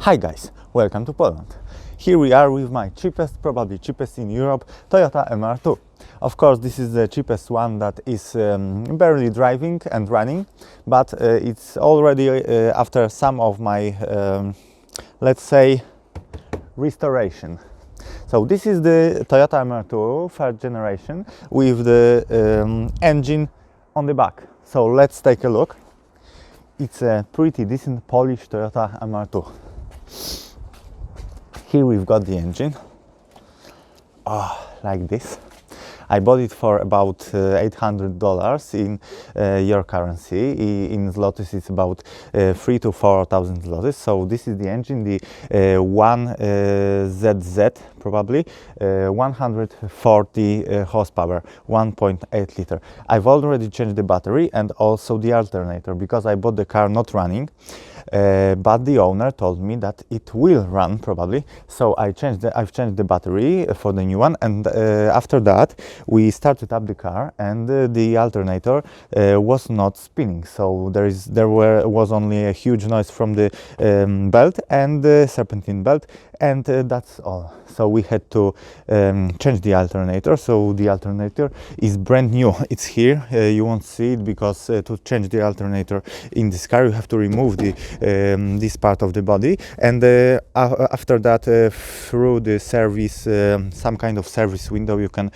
Hi guys, welcome to Poland. Here we are with my cheapest, probably cheapest in Europe, Toyota MR2. Of course, this is the cheapest one that is barely driving and running, but it's already after some of my, let's say, restoration. So this is the Toyota MR2 third generation with the engine on the back. So let's take a look. It's a pretty decent Polish Toyota MR2. Here we've got the engine, like this. I bought it for about $800 in your currency. In zlotys it's about 3,000 to 4,000 zlotys. So this is the engine, the 1ZZ probably, 140 horsepower, 1.8 liter. I've already changed the battery and also the alternator because I bought the car not running. But the owner told me that it will run probably, so I've changed the battery for the new one, and after that we started up the car, and the alternator was not spinning, so there was only a huge noise from the belt and the serpentine belt, and that's all. So we had to change the alternator. So the alternator is brand new. It's here. You won't see it because to change the alternator in this car you have to remove this part of the body, and after that through the service, some kind of service window, you can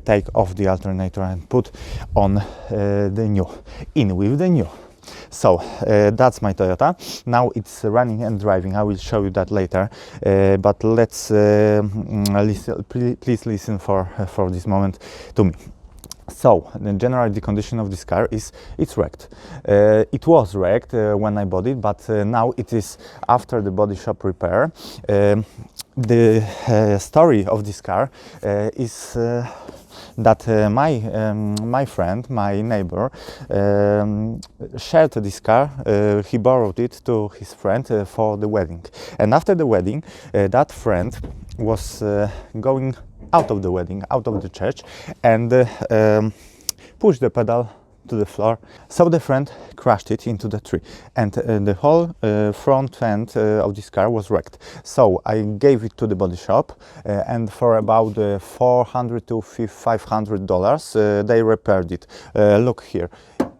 take off the alternator and put on the new, in with the new. So that's my Toyota. Now it's running and driving. I will show you that later, but let's listen, please listen for this moment to me. So, generally the condition of this car is it's wrecked. It was wrecked when I bought it, but now it is after the body shop repair. The story of this car is that my friend, my neighbor, shared this car. He borrowed it to his friend for the wedding, and after the wedding, that friend was going out of the wedding, out of the church, and pushed the pedal to the floor. So the friend crashed it into the tree, and the whole front end of this car was wrecked. So I gave it to the body shop, and for about $400 to $500 they repaired it. Look here.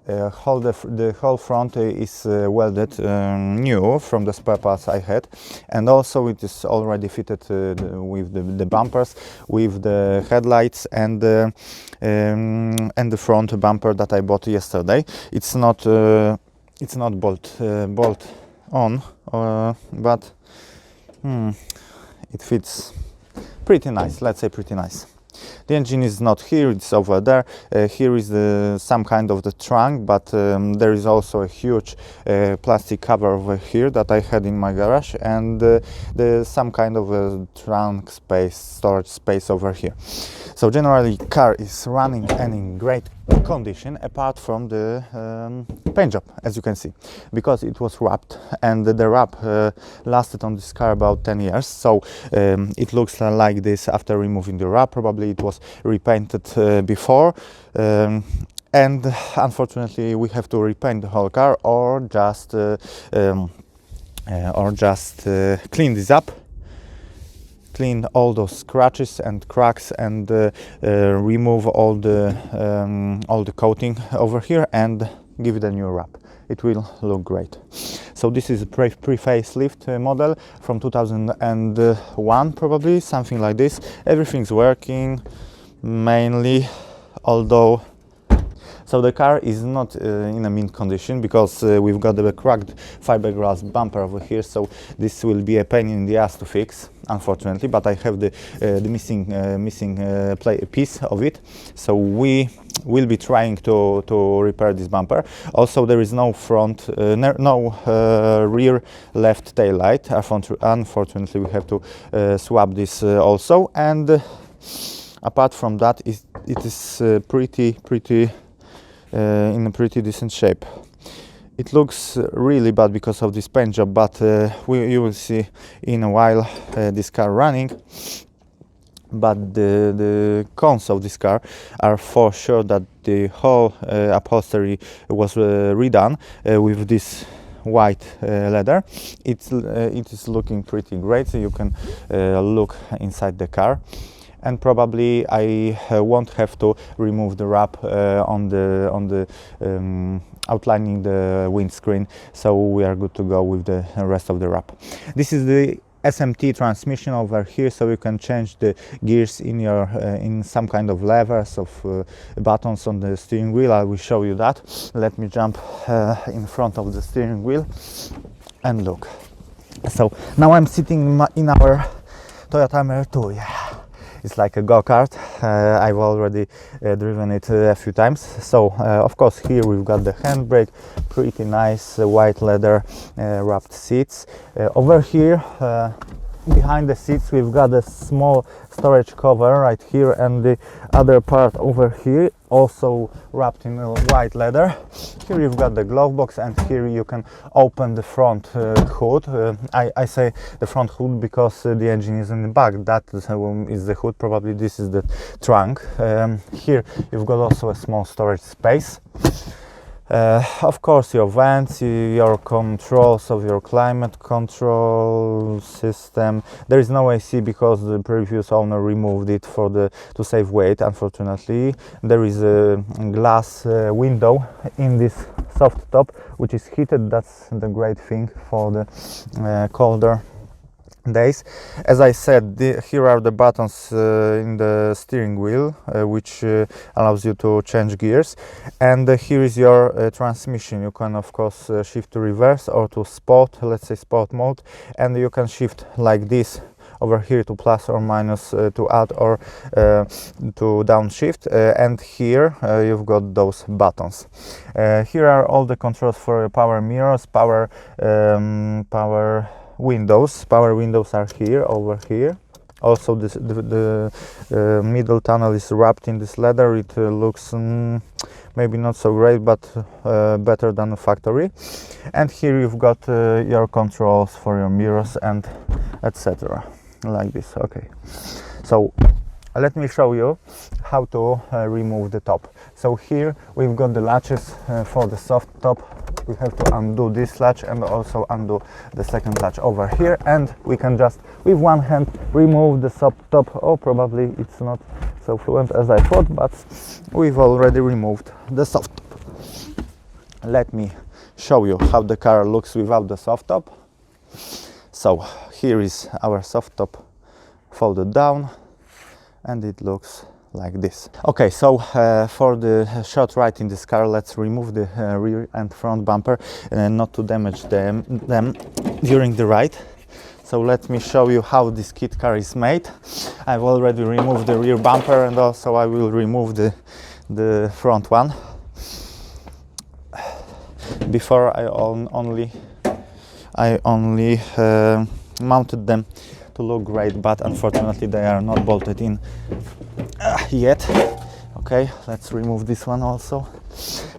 The whole front is welded new from the spare parts I had, and also it is already fitted with the bumpers, with the headlights, and the front bumper that I bought yesterday. It's not bolt on, but it fits pretty nice. Let's say pretty nice. The engine is not here, it's over there. Here is some kind of the trunk, but there is also a huge plastic cover over here that I had in my garage, and some kind of a trunk space, storage space over here. So generally car is running and in great condition, apart from the paint job, as you can see, because it was wrapped, and the wrap lasted on this car about 10 years. So it looks like this after removing the wrap. Probably it was repainted before, and unfortunately we have to repaint the whole car, or just clean this up, clean all those scratches and cracks, and remove all the coating over here and give it a new wrap. It will look great. So this is a pre-facelift model from 2001, probably something like this. Everything's working mainly, although so the car is not in a mint condition, because we've got a cracked fiberglass bumper over here, so this will be a pain in the ass to fix, unfortunately, but I have the missing piece of it, so we will be trying to repair this bumper. Also, there is no front, no rear left tail light. Unfortunately, we have to swap this also, and apart from that, it is pretty in a pretty decent shape. It looks really bad because of this paint job, but you will see in a while this car running. But the cons of this car are for sure that the whole upholstery was redone with this white leather. It is looking pretty great, so you can look inside the car. And probably I won't have to remove the wrap on the outlining the windscreen, so we are good to go with the rest of the wrap. This is the SMT transmission over here, so you can change the gears in your in some kind of levers of buttons on the steering wheel. I will show you that. Let me jump in front of the steering wheel and look. So now I'm sitting in our Toyota MR2. Yeah, it's like a go-kart. I've already driven it a few times. So of course here we've got the handbrake, pretty nice white leather wrapped seats. Over here behind the seats we've got a small storage cover right here, and the other part over here also wrapped in white leather. Here you've got the glove box, and here you can open the front hood. I say the front hood because the engine is in the back. That is the hood. Probably this is the trunk. Here you've got also a small storage space. Of course, your vents, your controls of your climate control system. There is no AC because the previous owner removed it to save weight, unfortunately. There is a glass window in this soft top, which is heated. That's the great thing for the colder days. As I said, here are the buttons in the steering wheel, which allows you to change gears, and here is your transmission. You can of course shift to reverse or to sport, let's say sport mode, and you can shift like this over here to plus or minus, to add or to downshift, and here you've got those buttons. Here are all the controls for power mirrors, power windows. Power windows are here, over here. Also the middle tunnel is wrapped in this leather. It looks maybe not so great, but better than the factory. And here you've got your controls for your mirrors and etc. like this. Okay, so let me show you how to remove the top. So here we've got the latches for the soft top. We have to undo this latch and also undo the second latch over here, and we can just with one hand remove the soft top. Oh, probably it's not so fluent as I thought, but we've already removed the soft top. Let me show you how the car looks without the soft top. So here is our soft top folded down, and it looks like this. Okay, so for the short ride in this car, let's remove the rear and front bumper not to damage them during the ride. So let me show you how this kit car is made. I've already removed the rear bumper, and also I will remove the front one. Before I only mounted them to look great, but unfortunately they are not bolted in yet. Okay, let's remove this one also,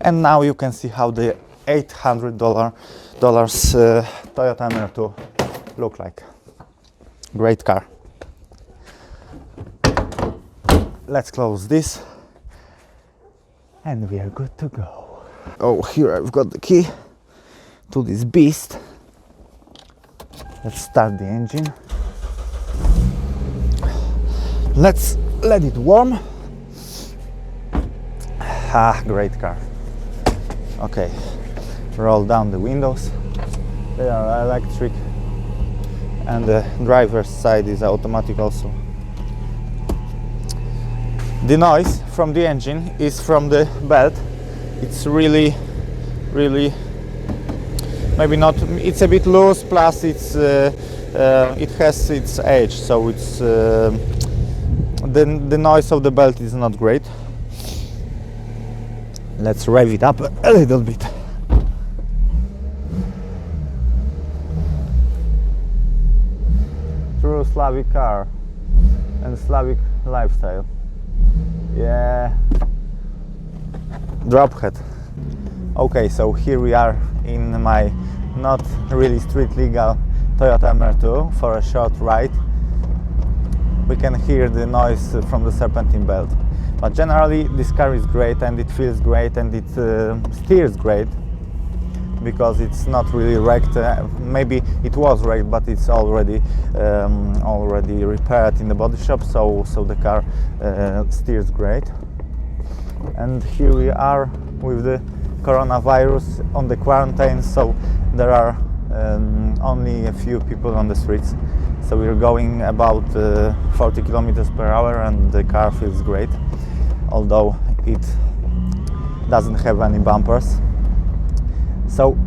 and now you can see how the $800 Toyota MR2 look like. Great car. Let's close this and we are good to go. Oh, here I've got the key to this beast. Let's start the engine. Let's let it warm. Ah, great car. Okay, roll down the windows. They are electric, and the driver's side is automatic also. The noise from the engine is from the belt. It's really maybe not, it's a bit loose, plus it's it has its age, so it's the noise of the belt is not great. Let's rev it up a little bit. True Slavic car and Slavic lifestyle. Yeah. Drop head. Okay, so here we are in my not really street legal Toyota MR2 for a short ride. We can hear the noise from the serpentine belt, but generally this car is great and it feels great and it steers great. because it's not really wrecked. Maybe it was wrecked, but it's already repaired in the body shop, so the car steers great. And here we are with the coronavirus on the quarantine, so there are only a few people on the streets. So we're going about 40 kilometers per hour, and the car feels great, although it doesn't have any bumpers. So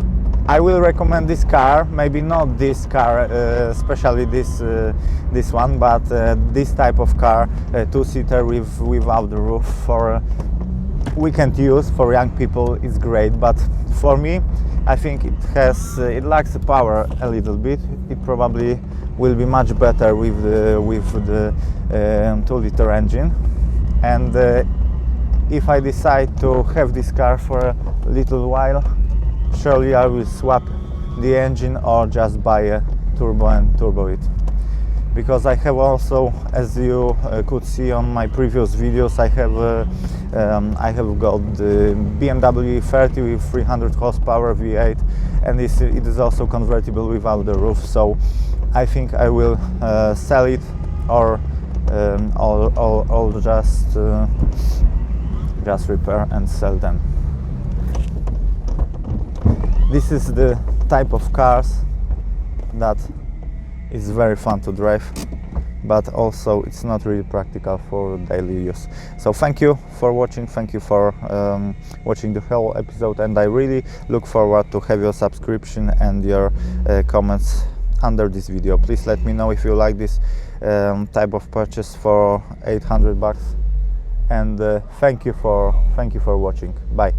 I will recommend this car, maybe not this car, especially this one, but this type of car, two-seater without the roof, for weekend use for young people is great. But for me, I think it lacks the power a little bit. It probably will be much better with the 2-liter engine. And if I decide to have this car for a little while, surely I will swap the engine or just buy a turbo and turbo it. Because I have also, as you could see on my previous videos, I have got the BMW 30 with 300 horsepower V8, and it is also convertible without the roof. So I think I will sell it or just repair and sell them. This is the type of cars that is very fun to drive, but also it's not really practical for daily use. So thank you for watching, thank you for watching the whole episode, and I really look forward to have your subscription and your comments under this video. Please let me know if you like this type of purchase for $800, and thank you for watching. Bye.